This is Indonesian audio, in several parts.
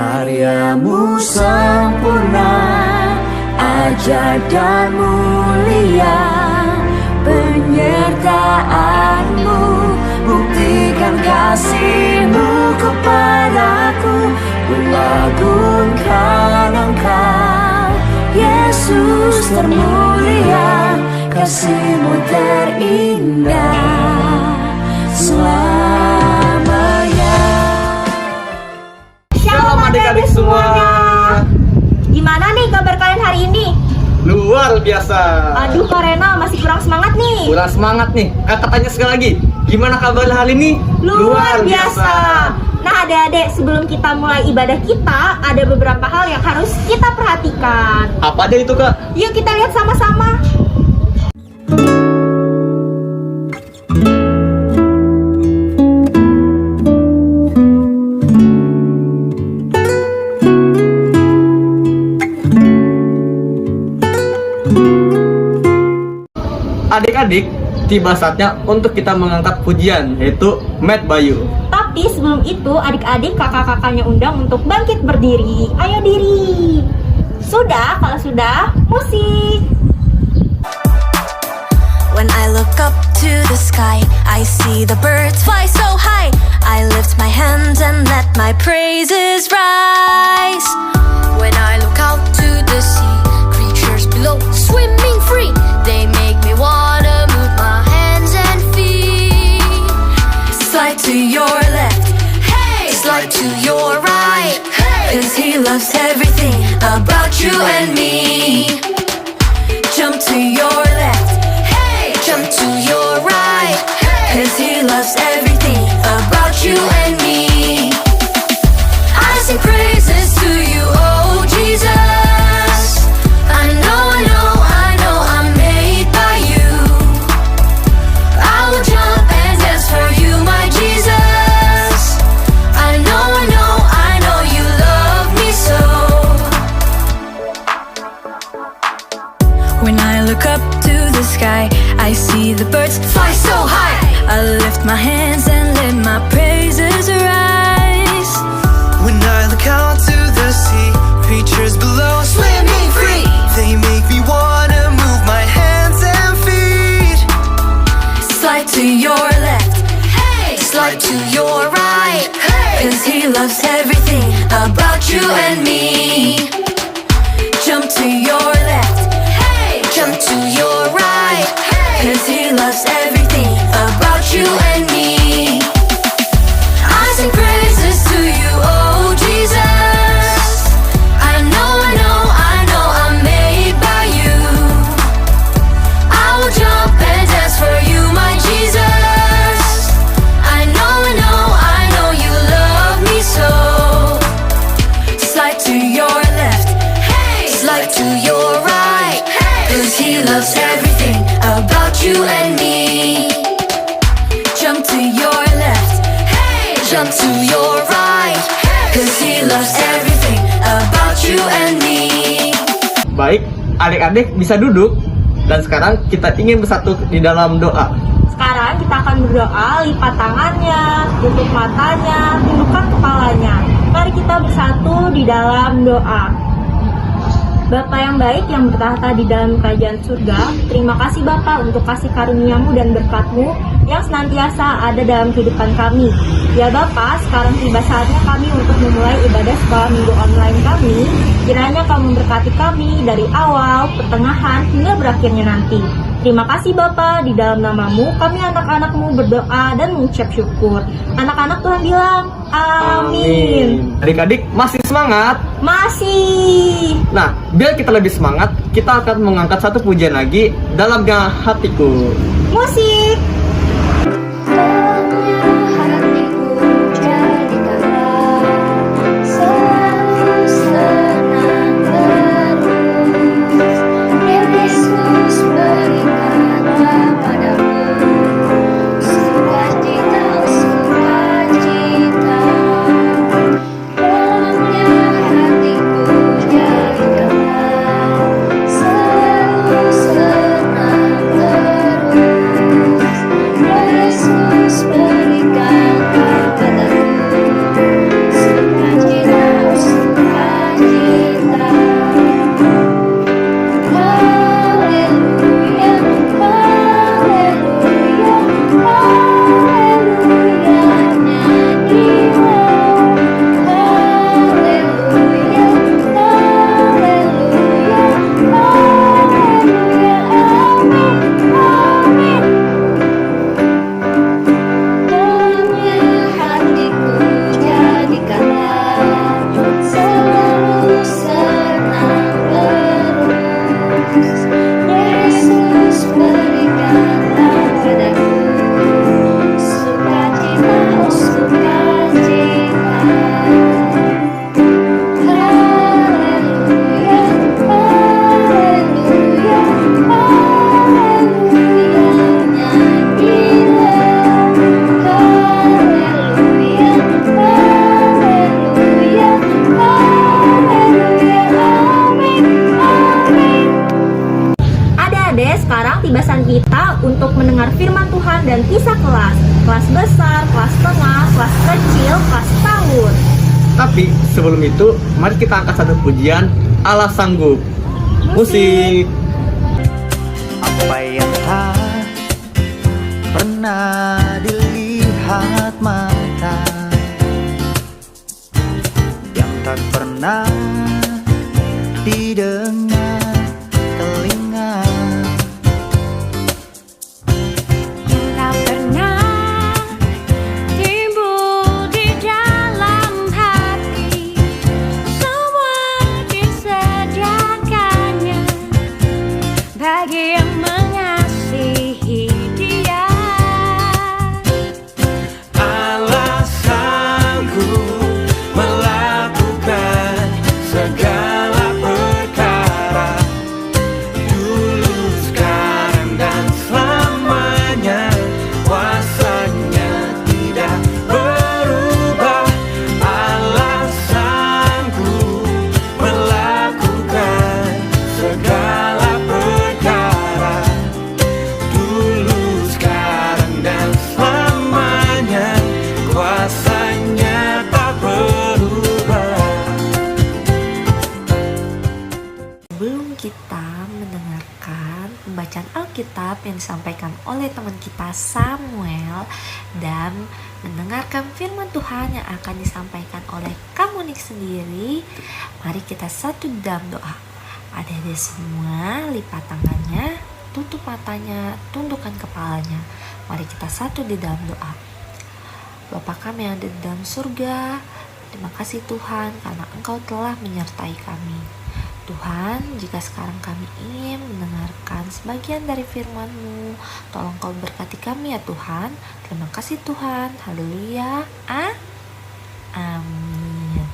Karyamu sempurna, ajaib dan mulia. Penyertaanmu buktikan kasihmu kepadaku. Mengagungkan Engkau, Yesus termulia. Kasihmu terindah selamanya. Shalom adik-adik semuanya. Gimana nih kabar kalian hari ini? Luar biasa. Aduh Kak Rena masih kurang semangat nih. Kurang semangat nih. Tanya sekali lagi. Gimana kabar hari ini? Luar biasa. Nah adik-adik, sebelum kita mulai ibadah kita, ada beberapa hal yang harus kita perhatikan. Apa aja itu, Kak? Yuk kita lihat sama-sama. Adik-adik, tiba saatnya untuk kita mengangkat pujian, yaitu Matt Bayu. Tapi sebelum itu, adik-adik kakak-kakaknya undang untuk bangkit berdiri. Ayo diri. Sudah? Kalau sudah, musik. When I look up to the sky, I see the birds fly so high. I lift my hands and let my praises rise. When I look out to the sea, creatures below swimming free. They make me wanna move my hands and feet. Slide to your left, hey. Slide to your right, hey. 'Cause he loves everything about you and me. Jump to your left, hey. Jump to your right, hey. 'Cause he loves everything about you and me. I sing praises to you, oh Jesus. I know I'm made by you. I will jump and dance for you, my Jesus. I know you love me so. When I look up to the sky, I see the birds fly so high. I lift my hands and let my praises rise. When I look out to the sea, creatures below swimming free. They make me wanna move my hands and feet. Slide to your left, hey. Slide to your right, hey. 'Cause he loves everything about you and me. Jump to your left, hey. Jump to your right, hey. 'Cause he loves everything about you and me. I sing praises to you, oh Jesus. I know I'm made by you. I will jump and dance for you, my Jesus. I know you love me so. Slide to your left, hey. Slide to your right, hey. 'Cause he loves everything about you and me. Jump to your left, hey. Jump to your right, hey. 'Cause he loves everything about you and me. Baik, adik-adik bisa duduk. Dan sekarang kita ingin bersatu di dalam doa. Sekarang kita akan berdoa, lipat tangannya, tutup matanya, tundukkan kepalanya. Mari kita bersatu di dalam doa. Bapa yang baik yang bertahta di dalam kerajaan surga, terima kasih Bapa untuk kasih karuniamu dan berkat-Mu yang senantiasa ada dalam kehidupan kami. Ya Bapa, sekarang tiba saatnya kami untuk memulai ibadah sekolah minggu online kami. Kiranya Kau memberkati kami dari awal, pertengahan, hingga berakhirnya nanti. Terima kasih Bapa, di dalam nama-Mu kami anak-anak-Mu berdoa dan mengucap syukur. Anak-anak Tuhan bilang, amin. Adik-adik masih semangat? Masih. Nah, biar kita lebih semangat, kita akan mengangkat satu pujian lagi, Dalamnya Hatiku. Musik. Senang terus, Yesus untuk mendengar firman Tuhan dan kisah kelas. Kelas besar, kelas tengah, kelas kecil, kelas tahun. Tapi sebelum itu, mari kita angkat satu pujian Allah Sanggup. Musik. Apa yang tak pernah dilihat mata, yang tak pernah didengar telinga, yang tak pernah timbul di dalam hati, semua disediakannya bagi yang mengasihi Dia. Allah sanggup melakukan segala perkara, dulu, sekarang, dan selamanya. Kuasanya tidak berubah. Allah sanggup melakukan segala perkara, dulu, sekarang, dan selamanya. Kuasanya tak berubah. Sebelum kita mendengarkan pembacaan Alkitab yang disampaikan oleh teman kita Samuel dan mendengarkan firman Tuhan yang akan disampaikan oleh Kamunik sendiri, mari kita satu dalam doa. Adik-adik semua, lipat tangannya, tutup matanya, tundukkan kepalanya. Mari kita satu di dalam doa. Bapa kami yang ada di dalam surga, terima kasih Tuhan karena Engkau telah menyertai kami. Tuhan, jika sekarang kami ingin mendengarkan sebagian dari firman-Mu, tolong Kau berkati kami ya Tuhan. Terima kasih Tuhan. Haleluya. Amin.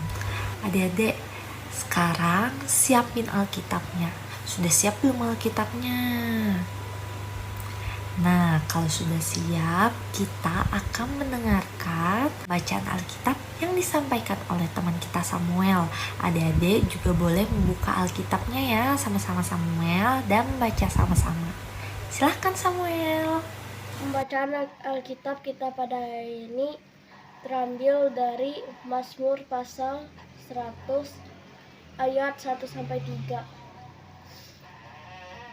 Adik-adik, sekarang siapin Alkitabnya. Sudah siap belum Alkitabnya? Nah, kalau sudah siap, kita akan mendengarkan bacaan Alkitab yang disampaikan oleh teman kita Samuel. Adik-adik juga boleh membuka Alkitabnya ya, sama-sama Samuel, dan membaca sama-sama. Silahkan Samuel. Pembacaan Alkitab kita pada hari ini terambil dari Mazmur pasal 100 ayat 1-3.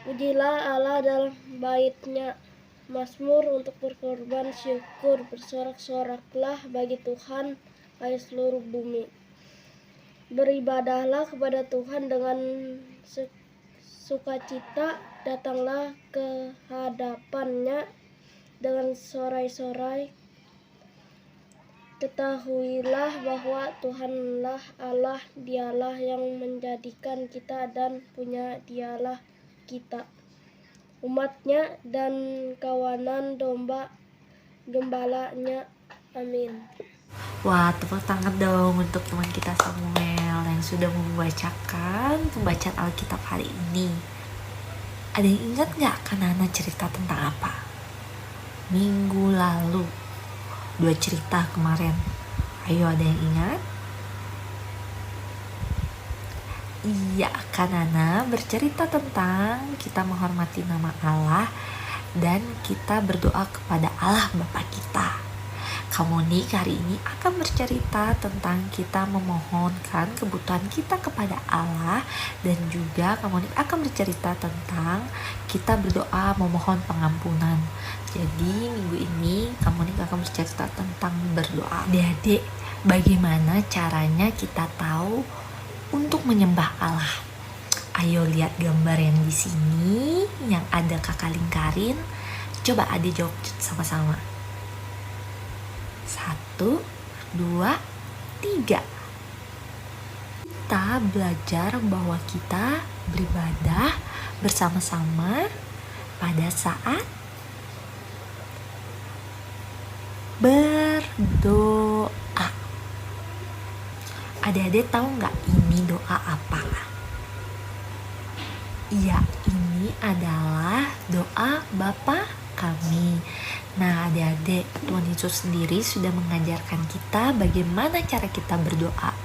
Pujilah Allah dalam bait-Nya, Mazmur untuk berkorban syukur, bersorak-soraklah bagi Tuhan, hai seluruh bumi. Beribadahlah kepada Tuhan dengan sukacita, datanglah ke hadapan-Nya dengan sorai-sorai. Ketahuilah bahwa Tuhanlah Allah, Dialah yang menjadikan kita dan punya Dialah kita, umat-Nya dan kawanan domba gembala-Nya. Amin. Wah, tepuk tangan dong untuk teman kita Samuel yang sudah membacakan pembacaan Alkitab hari ini. Ada yang ingat gak Kanana cerita tentang apa? Minggu lalu 2 cerita kemarin. Ayo, ada yang ingat? Iya, Kanana bercerita tentang kita menghormati nama Allah dan kita berdoa kepada Allah Bapa kita. Kamunik hari ini akan bercerita tentang kita memohonkan kebutuhan kita kepada Allah, dan juga Kamunik akan bercerita tentang kita berdoa memohon pengampunan. Jadi minggu ini Kamunik akan bercerita tentang berdoa. Adik-adik, bagaimana caranya kita tahu untuk menyembah Allah? Ayo lihat gambar yang di sini yang ada kakak lingkarin. Coba adik jawab sama-sama. 1, 2, 3. Kita belajar bahwa kita beribadah bersama-sama pada saat berdoa. Adik-adik tahu nggak ini doa apa? Iya, ini adalah doa Bapa kami. Nah, adik-adik, Tuhan Yesus sendiri sudah mengajarkan kita bagaimana cara kita berdoa.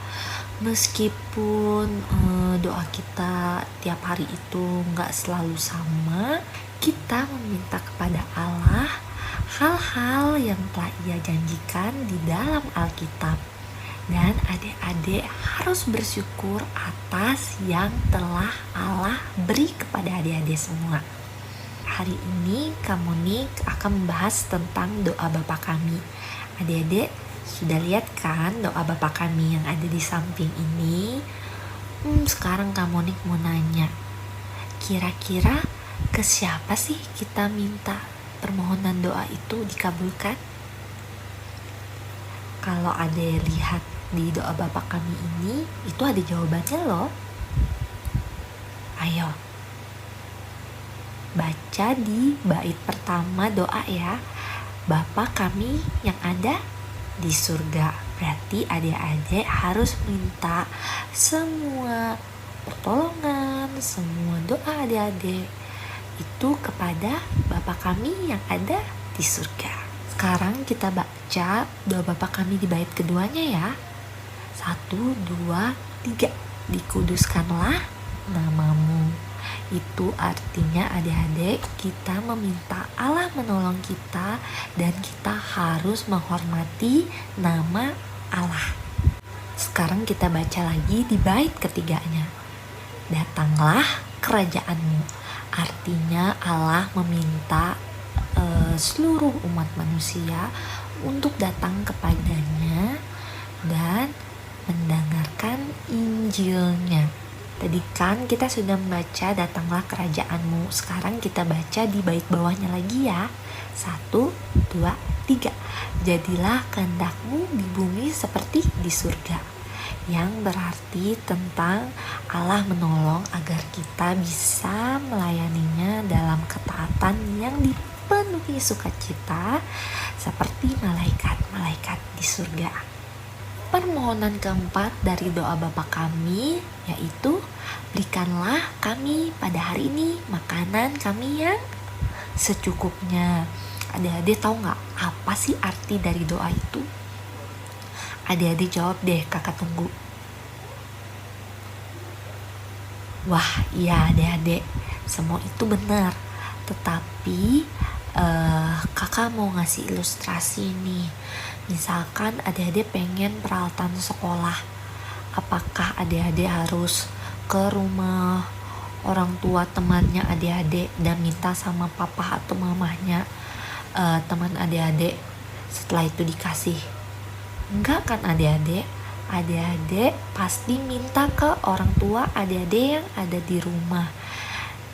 Meskipun doa kita tiap hari itu nggak selalu sama, Kita meminta kepada Allah hal-hal yang telah Ia janjikan di dalam Alkitab. Dan adik-adik harus bersyukur atas yang telah Allah beri kepada adik-adik semua. Hari ini kamu nih akan membahas tentang doa Bapa Kami. Adik-adik sudah lihat kan doa Bapa Kami yang ada di samping ini? Sekarang kamu nih mau nanya, kira-kira ke siapa sih kita minta permohonan doa itu dikabulkan? Kalau ada lihat di doa Bapa Kami ini, itu ada jawabannya loh. Ayo, baca di bait pertama doa ya. Bapa Kami yang ada di surga. Berarti adik-adik harus minta semua pertolongan, semua doa adik-adik itu kepada Bapa Kami yang ada di surga. Sekarang kita baca doa Bapa Kami di bait keduanya ya. 1, 2, 3. Dikuduskanlah namamu. Itu artinya adik-adik kita meminta Allah menolong kita dan kita harus menghormati nama Allah. Sekarang kita baca lagi di bait ketiganya. Datanglah kerajaanmu. Artinya Allah meminta seluruh umat manusia untuk datang kepadanya dan mendengarkan Injilnya. Tadi kan kita sudah membaca datanglah kerajaanmu. Sekarang kita baca di bait bawahnya lagi ya. 1, 2, 3. Jadilah kehendakmu di bumi seperti di surga. Yang berarti tentang Allah menolong agar kita bisa melayaninya dalam ketaatan yang dipenuhi sukacita seperti malaikat-malaikat di surga. Permohonan keempat dari doa Bapa Kami yaitu berikanlah kami pada hari ini makanan kami yang secukupnya. Adik-adik tahu nggak apa sih arti dari doa itu? Adik-adik jawab deh, kakak tunggu. Wah iya adik-adik, semua itu benar. Tetapi kakak mau ngasih ilustrasi nih. Misalkan adik-adik pengen peralatan sekolah, apakah adik-adik harus ke rumah orang tua temannya adik-adik dan minta sama papa atau mamahnya teman adik-adik setelah itu dikasih? Enggak kan adik-adik? Adik-adik pasti minta ke orang tua adik-adik yang ada di rumah.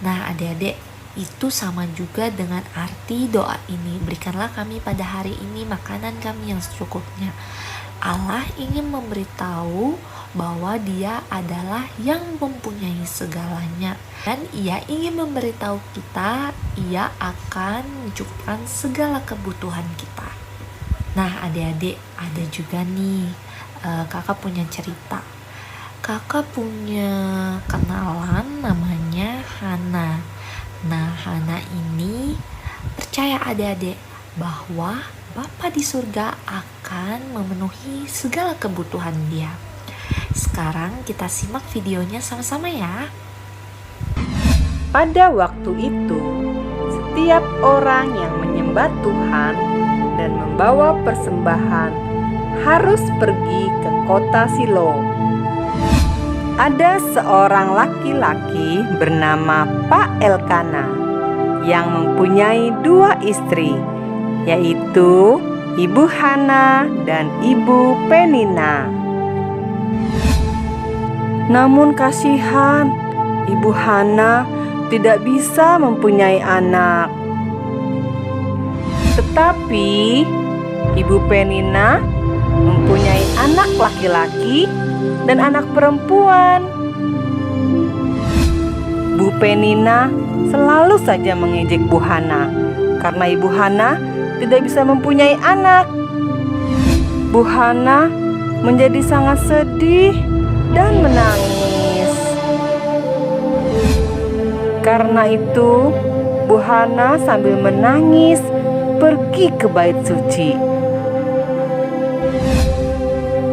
Nah adik-adik, itu sama juga dengan arti doa ini. Berikanlah kami pada hari ini makanan kami yang secukupnya. Allah ingin memberitahu bahwa Dia adalah yang mempunyai segalanya dan Ia ingin memberitahu kita Ia akan mencukupkan segala kebutuhan kita. Nah adik-adik, ada juga nih kakak punya cerita. Kakak punya kenalan namanya Hana. Nah Hana ini percaya adik-adik bahwa Bapa di surga akan memenuhi segala kebutuhan dia. Sekarang kita simak videonya sama-sama ya. Pada waktu itu, setiap orang yang menyembah Tuhan dan membawa persembahan harus pergi ke kota Silo. Ada seorang laki-laki bernama Pak Elkana yang mempunyai 2 istri, yaitu Ibu Hana dan Ibu Penina. Namun kasihan, Ibu Hana tidak bisa mempunyai anak. Tetapi Ibu Penina mempunyai anak laki-laki dan anak perempuan. Bu Penina selalu saja mengejek Bu Hana karena Ibu Hana tidak bisa mempunyai anak. Bu Hana menjadi sangat sedih dan menangis. Karena itu, Bu Hana sambil menangis pergi ke bait suci.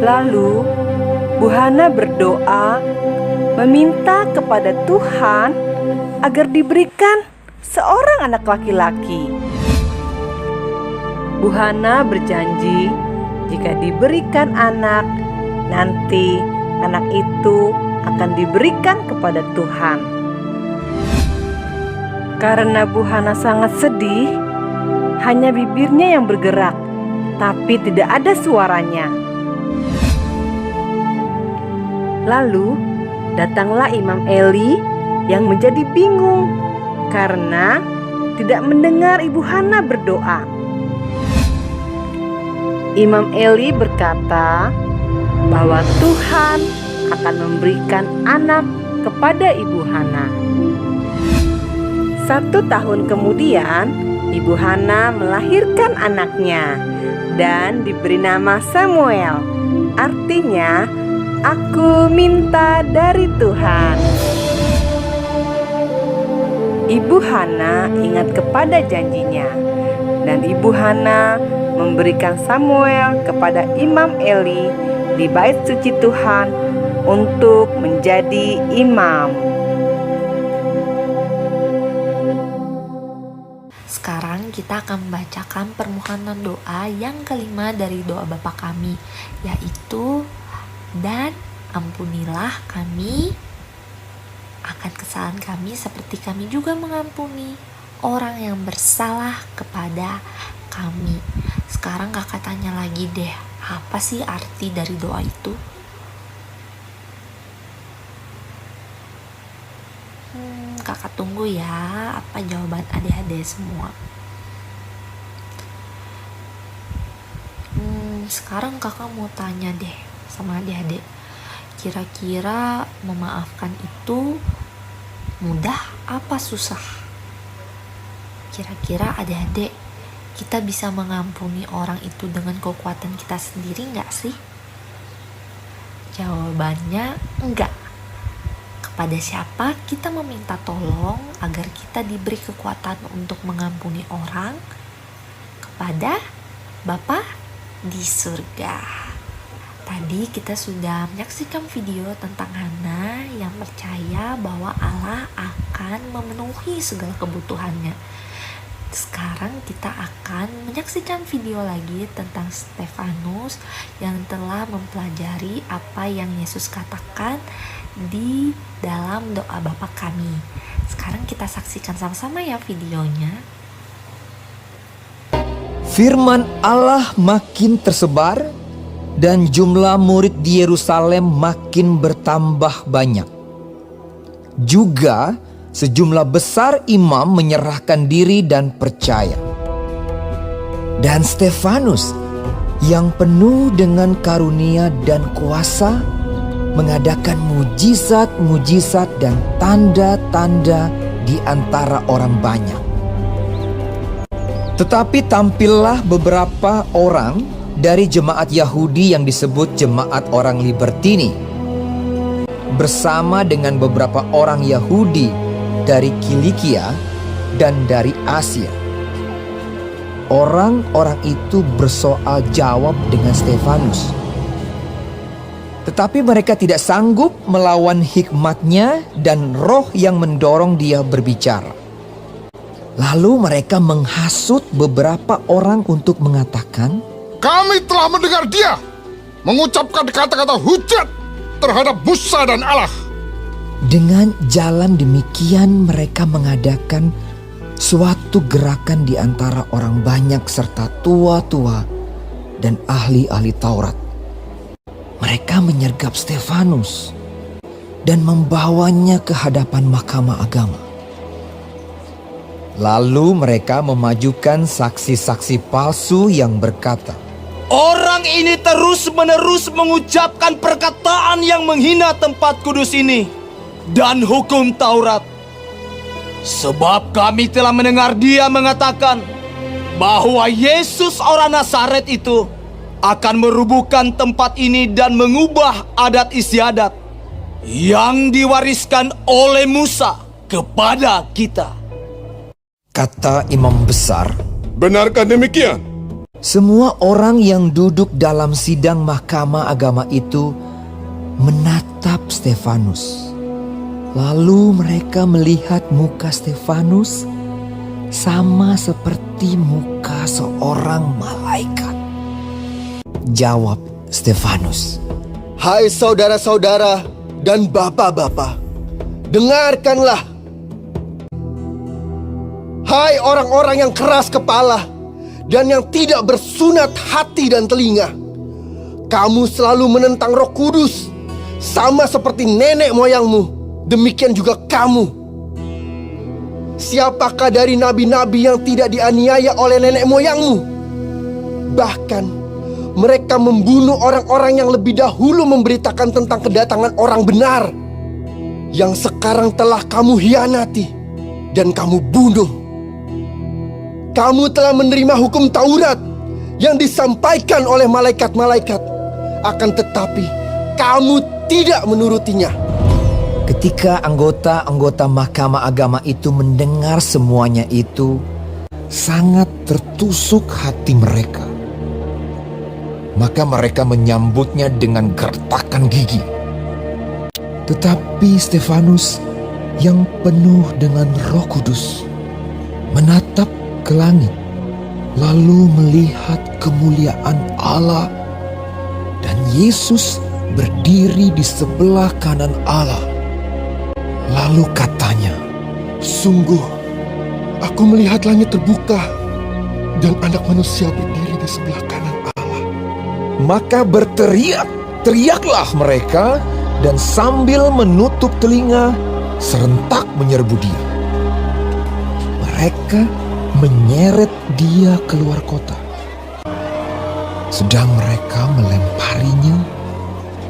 Lalu Bu Hana berdoa meminta kepada Tuhan agar diberikan seorang anak laki-laki. Bu Hana berjanji jika diberikan anak, nanti anak itu akan diberikan kepada Tuhan. Karena Bu Hana sangat sedih, hanya bibirnya yang bergerak, tapi tidak ada suaranya. Lalu datanglah Imam Eli yang menjadi bingung karena tidak mendengar Ibu Hana berdoa. Imam Eli berkata bahwa Tuhan akan memberikan anak kepada Ibu Hana. 1 tahun kemudian, Ibu Hana melahirkan anaknya dan diberi nama Samuel. Artinya, aku minta dari Tuhan. Ibu Hana ingat kepada janjinya, dan Ibu Hana memberikan Samuel kepada Imam Eli di bait suci Tuhan untuk menjadi imam. Sekarang kita akan membacakan permohonan doa yang kelima dari doa Bapa kami, yaitu, dan ampunilah kami akan kesalahan kami seperti kami juga mengampuni orang yang bersalah kepada kami. Sekarang kakak tanya lagi deh, apa sih arti dari doa itu? Kakak tunggu ya, apa jawaban adik-adik semua. Sekarang kakak mau tanya deh sama adik-adik, kira-kira memaafkan itu mudah apa susah? Kira-kira adik-adik, kita bisa mengampuni orang itu dengan kekuatan kita sendiri nggak sih? Jawabannya enggak. Kepada siapa kita meminta tolong agar kita diberi kekuatan untuk mengampuni orang? Kepada Bapa di surga. Tadi kita sudah menyaksikan video tentang Hana yang percaya bahwa Allah akan memenuhi segala kebutuhannya. Sekarang kita akan menyaksikan video lagi tentang Stefanus yang telah mempelajari apa yang Yesus katakan di dalam doa Bapa kami. Sekarang kita saksikan sama-sama ya videonya. Firman Allah makin tersebar dan jumlah murid di Yerusalem makin bertambah banyak. Juga sejumlah besar imam menyerahkan diri dan percaya. Dan Stefanus yang penuh dengan karunia dan kuasa mengadakan mujizat-mujizat dan tanda-tanda di antara orang banyak. Tetapi tampillah beberapa orang dari jemaat Yahudi yang disebut jemaat orang Libertini bersama dengan beberapa orang Yahudi dari Kilikia dan dari Asia. Orang-orang itu bersoal jawab dengan Stefanus. Tetapi mereka tidak sanggup melawan hikmatnya dan roh yang mendorong dia berbicara. Lalu mereka menghasut beberapa orang untuk mengatakan, "Kami telah mendengar dia mengucapkan kata-kata hujat terhadap Musa dan Allah." Dengan jalan demikian mereka mengadakan suatu gerakan di antara orang banyak serta tua-tua dan ahli-ahli Taurat. Mereka menyergap Stefanus dan membawanya ke hadapan mahkamah agama. Lalu mereka memajukan saksi-saksi palsu yang berkata, "Orang ini terus-menerus mengucapkan perkataan yang menghina tempat kudus ini dan hukum Taurat. Sebab kami telah mendengar dia mengatakan bahwa Yesus orang Nazaret itu akan merubuhkan tempat ini dan mengubah adat istiadat yang diwariskan oleh Musa kepada kita." Kata imam besar, "Benarkah demikian?" Semua orang yang duduk dalam sidang mahkamah agama itu menatap Stefanus. Lalu mereka melihat muka Stefanus sama seperti muka seorang malaikat. Jawab Stefanus. Hai saudara-saudara dan bapak-bapak, dengarkanlah. Hai orang-orang yang keras kepala dan yang tidak bersunat hati dan telinga. Kamu selalu menentang Roh Kudus, sama seperti nenek moyangmu. Demikian juga kamu. Siapakah dari nabi-nabi yang tidak dianiaya oleh nenek moyangmu? Bahkan mereka membunuh orang-orang yang lebih dahulu memberitakan tentang kedatangan orang benar, yang sekarang telah kamu hianati dan kamu bunuh. Kamu telah menerima hukum Taurat yang disampaikan oleh malaikat-malaikat, akan tetapi kamu tidak menurutinya. Ketika anggota-anggota Mahkamah Agama itu mendengar semuanya itu, sangat tertusuk hati mereka. Maka mereka menyambutnya dengan gertakan gigi. Tetapi Stefanus yang penuh dengan Roh Kudus menatap ke langit, lalu melihat kemuliaan Allah dan Yesus berdiri di sebelah kanan Allah. Lalu katanya, sungguh aku melihat langit terbuka dan Anak Manusia berdiri di sebelah kanan Allah. Maka berteriaklah mereka dan sambil menutup telinga serentak menyerbu dia. Mereka menyeret dia keluar kota. Sedang mereka melemparinya,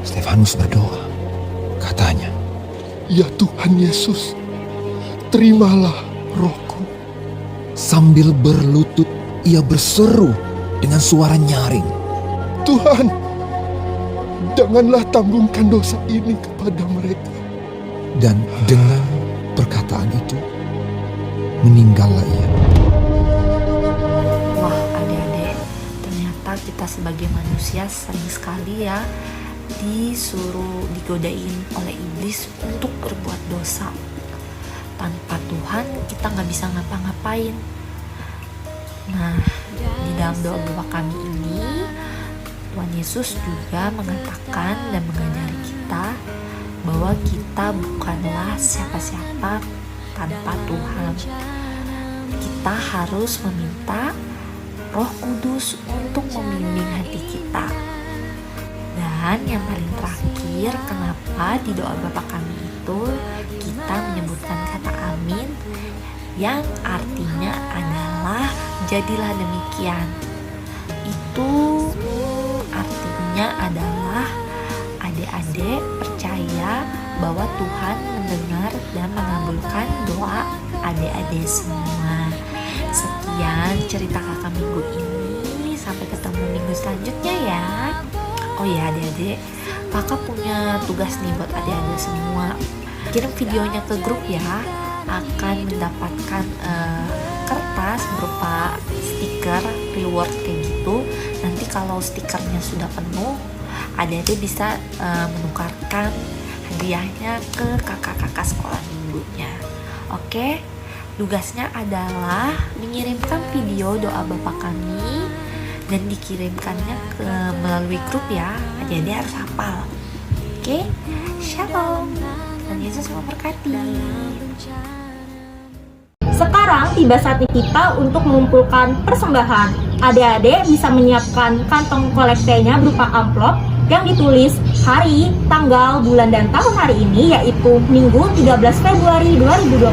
Stefanus berdoa. Katanya, ya Tuhan Yesus, terimalah rohku. Sambil berlutut ia berseru dengan suara nyaring, Tuhan, janganlah tanggungkan dosa ini kepada mereka. Dan dengan perkataan itu meninggallah ia. Wah adik-adik, ternyata kita sebagai manusia sering sekali ya disuruh digodain oleh iblis untuk berbuat dosa. Tanpa Tuhan kita nggak bisa ngapa-ngapain. Nah, di dalam doa Bapa Kami ini Tuhan Yesus juga mengatakan dan mengajari kita bahwa kita bukanlah siapa-siapa tanpa Tuhan. Kita harus meminta Roh Kudus untuk membimbing hati kita. Dan yang paling terakhir, kenapa di doa Bapa Kami itu kita menyebutkan kata amin, yang artinya adalah jadilah demikian. Itu artinya adalah adik-adik percaya bahwa Tuhan mendengar dan mengabulkan doa adik-adik semua. Sekian cerita kakak minggu ini, sampai ketemu minggu selanjutnya ya. Oh ya adik-adik, kakak punya tugas nih buat adik-adik semua. Kirim videonya ke grup ya, akan mendapatkan kertas berupa stiker reward kayak gitu. Nanti kalau stikernya sudah penuh, adik-adik bisa menukarkan hadiahnya ke kakak-kakak sekolah minggunya. Oke, tugasnya adalah mengirimkan video doa Bapa Kami dan dikirimkannya melalui grup ya. Adik-adik harus hafal. Oke, shalom. Dan Yesus memberkati. Sekarang tiba saatnya kita untuk mengumpulkan persembahan. Adik-adik bisa menyiapkan kantong kolektenya berupa amplop yang ditulis hari, tanggal, bulan, dan tahun hari ini, yaitu Minggu 13 Februari 2022.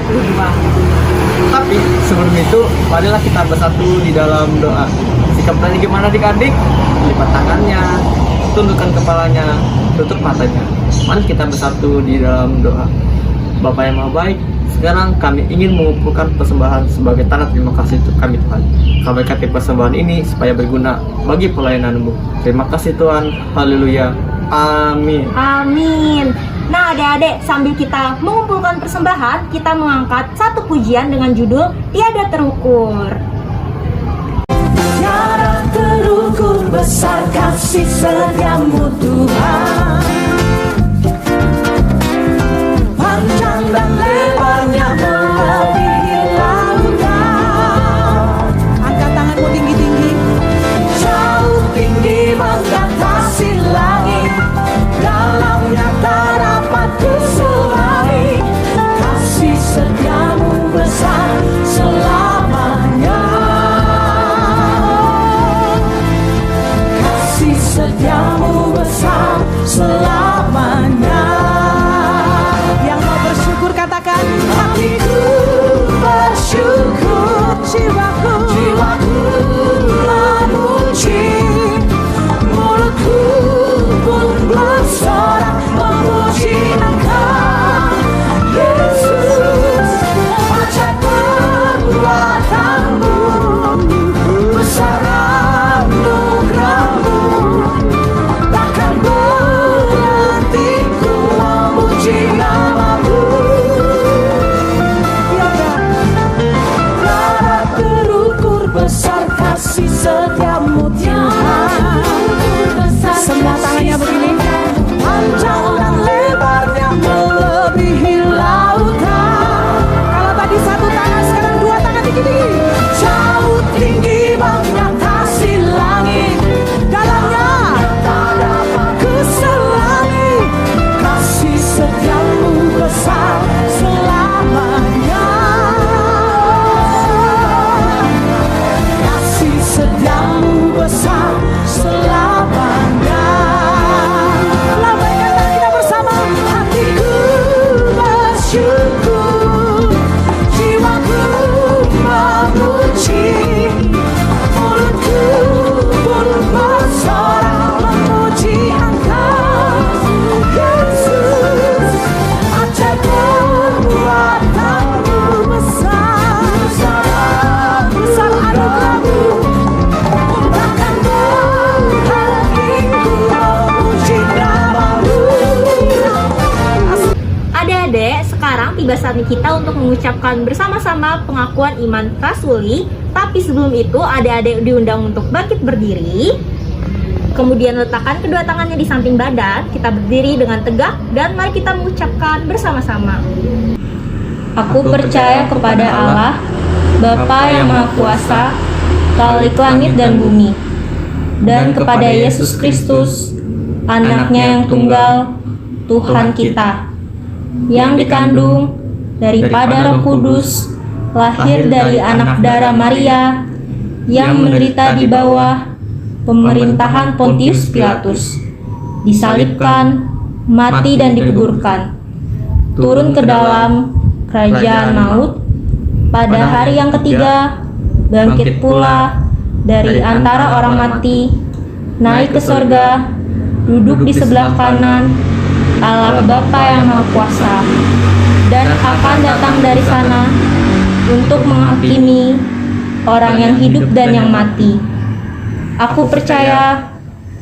Tapi sebelum itu, marilah kita bersatu di dalam doa. Sikapnya gimana adik-adik? Lipat tangannya, tundukkan kepalanya, tutup matanya. Mari kita bersatu di dalam doa. Bapa yang Maha Baik, sekarang kami ingin mengumpulkan persembahan sebagai tanda terima kasih untuk kami Tuhan. Kami berkati persembahan ini supaya berguna bagi pelayanan-Mu. Terima kasih Tuhan. Haleluya. Amin. Amin. Nah adik-adik, sambil kita mengumpulkan persembahan, kita mengangkat satu pujian dengan judul Tiada Terukur. Tiada terukur besar kasih setiamu Tuhan, panjang dan lebarnya melebihi lautan. sekarang tiba saatnya kita untuk mengucapkan bersama-sama pengakuan iman rasuli. Tapi sebelum itu, adik-adik diundang untuk bangkit berdiri. Kemudian letakkan kedua tangannya di samping badan. Kita berdiri dengan tegak dan mari kita mengucapkan bersama-sama. Aku percaya kepada Allah, Bapa yang Maha Kuasa, Khalik langit dan bumi, dan kepada Yesus Kristus, Anaknya yang tunggal, Tuhan kita, yang dikandung daripada Roh Kudus, lahir dari anak darah Maria, yang menderita di bawah pemerintahan Pontius Pilatus, disalibkan, mati dan dikuburkan, turun ke dalam kerajaan maut, pada hari yang ketiga bangkit pula dari antara orang mati, naik ke sorga, duduk di sebelah kanan Allah Bapa yang Maha Kuasa, dan akan datang dari sana untuk menghakimi orang yang hidup dan yang mati. Aku percaya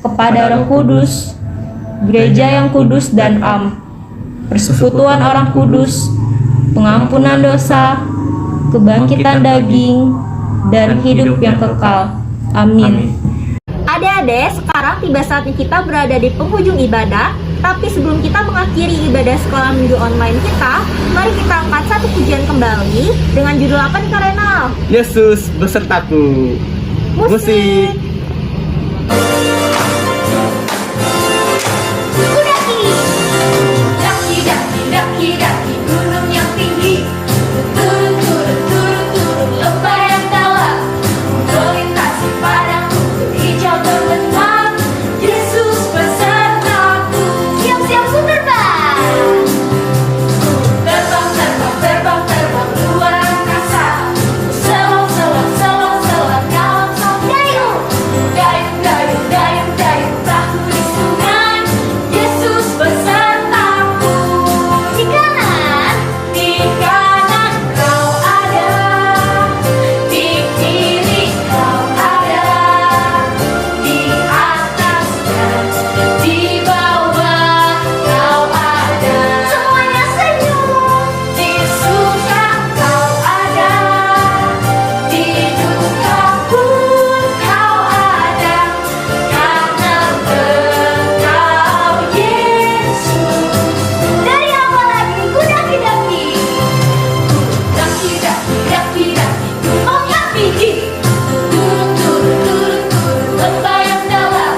kepada Roh Kudus, gereja yang kudus dan am, persekutuan orang kudus, pengampunan dosa, kebangkitan daging, dan hidup yang kekal. Amin. Adik-adik, sekarang tiba saatnya kita berada di penghujung ibadah. Tapi sebelum kita mengakhiri ibadah sekolah minggu online kita, mari kita angkat satu pujian kembali dengan judul apa nih Kak Renal? Yesus besertaku. Musik. Daki, daki, daki, daki gunung yang tinggi. Turun, turun, turun, turun lembah yang dalam. Melintasi padang hijau terbentang. Yesus besertaku. Siap-siap ku terbang. Terbang, terbang, terbang, terbang luar angkasa. Selam, selam, selam, selam dalam sang dayung. Dayung, dayung, dayung, dayung perahu di sungai. Yesus besertaku. Di kanan kau ada. Di kiri kau ada. Di atas dan di bawah kau ada. Semuanya senyum. Di suka kau ada. Di duka pun kau ada. Karena Engkau Yesus. Dari awal lagi ku daki-daki. Daki-daki, daki-daki gunung yang tinggi. Turun, turun, turun, turun lembah yang dalam.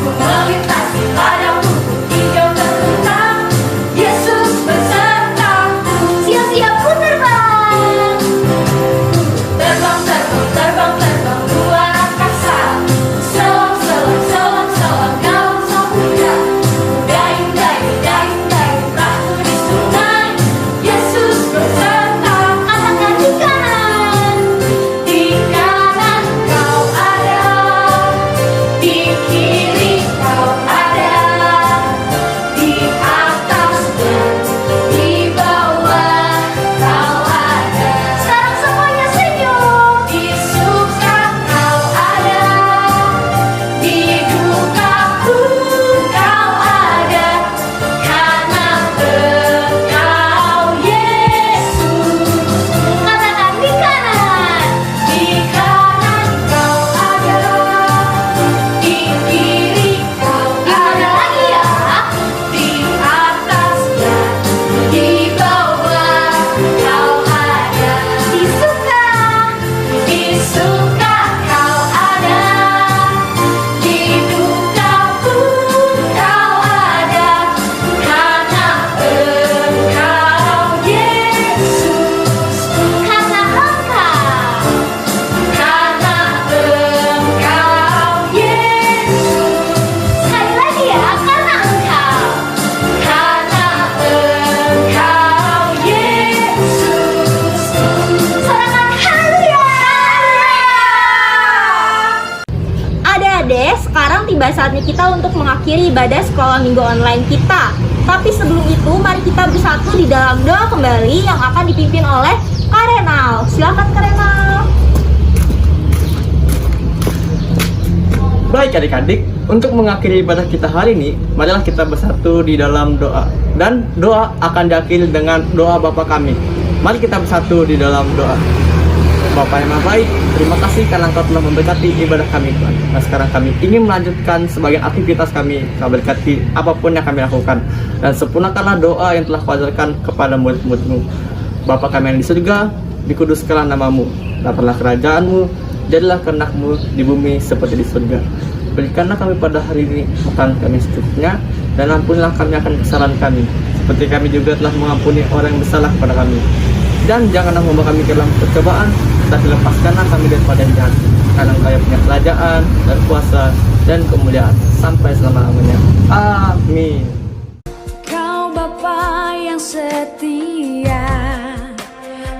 Ku melintasi padang rumput hijau terbentang. Yesus besertaku. Siap-siap ku terbang. Terbang, terbang, terbang, terbang luar angkasa. Selam, selam, selam, selam dalam samudra. Dayung, dayung, dayung, dayung perahu di sungai. Yesus besertaku. Katakan di kanan kau ada. Di kiri kau ada. Di atas dan di bawah kau ada. Sekarang semuanya senyum. Di suka kau ada. Di duka pun kau ada. Karena Engkau Yesus. Katakan di kanan kau ada. Di kiri kau ada lagi ya. Di atas dan di bawah kau ada. Di suka kau ada. Di duka pun kau ada. Karena Engkau Yesus. Karena Engkau Yesus. Sekali lagi ya, karena Engkau Yesus. Sorakan haleluya. Adik-adik, sekarang tiba saatnya kita untuk mengakhiri ibadah sekolah minggu online kita. Tapi sebelum itu, mari kita bersatu di dalam doa kembali yang akan dipimpin oleh Kak Renal. Silakan Kak Renal. Baik adik-adik, Untuk mengakhiri ibadah kita hari ini, marilah kita bersatu di dalam doa. Dan doa akan diakhiri dengan doa Bapa kami. Mari kita bersatu di dalam doa. Bapa yang Maha Baik, terima kasih karena Engkau telah memberkati ibadah kami, Tuhan. Nah, sekarang kami ingin melanjutkan sebagian aktivitas kami. Kau berkati apapun yang kami lakukan. Dan sempurnakanlah doa yang telah Kau ajarkan kepada murid-murid-Mu. Bapa kami yang di surga, dikuduskanlah namamu. Datanglah kerajaan-Mu, jadilah kehendak-Mu di bumi seperti di surga. Berikanlah kami pada hari ini makan kami secukupnya, dan ampunilah kami akan kesalahan kami, seperti kami juga telah mengampuni orang yang bersalah kepada kami. Dan janganlah membawa kami ke dalam percobaan, tapi lepaskanlah kami daripada yang jahat. Karena Engkau yang punya kerajaan dan kuasa dan kemuliaan sampai selama-lamanya. Amin. Kau Bapa yang setia,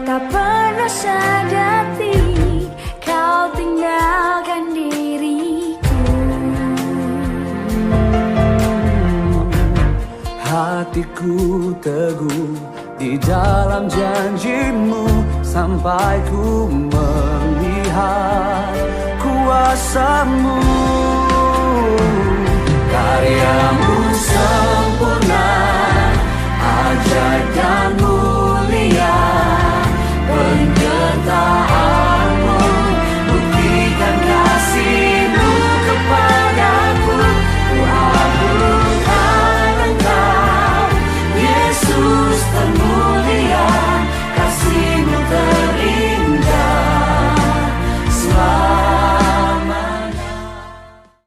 tak pernah sadati Kau tinggalkan diriku. Hatiku teguh di dalam janji-Mu, sampai ku melihat kuasa-Mu. Karya-Mu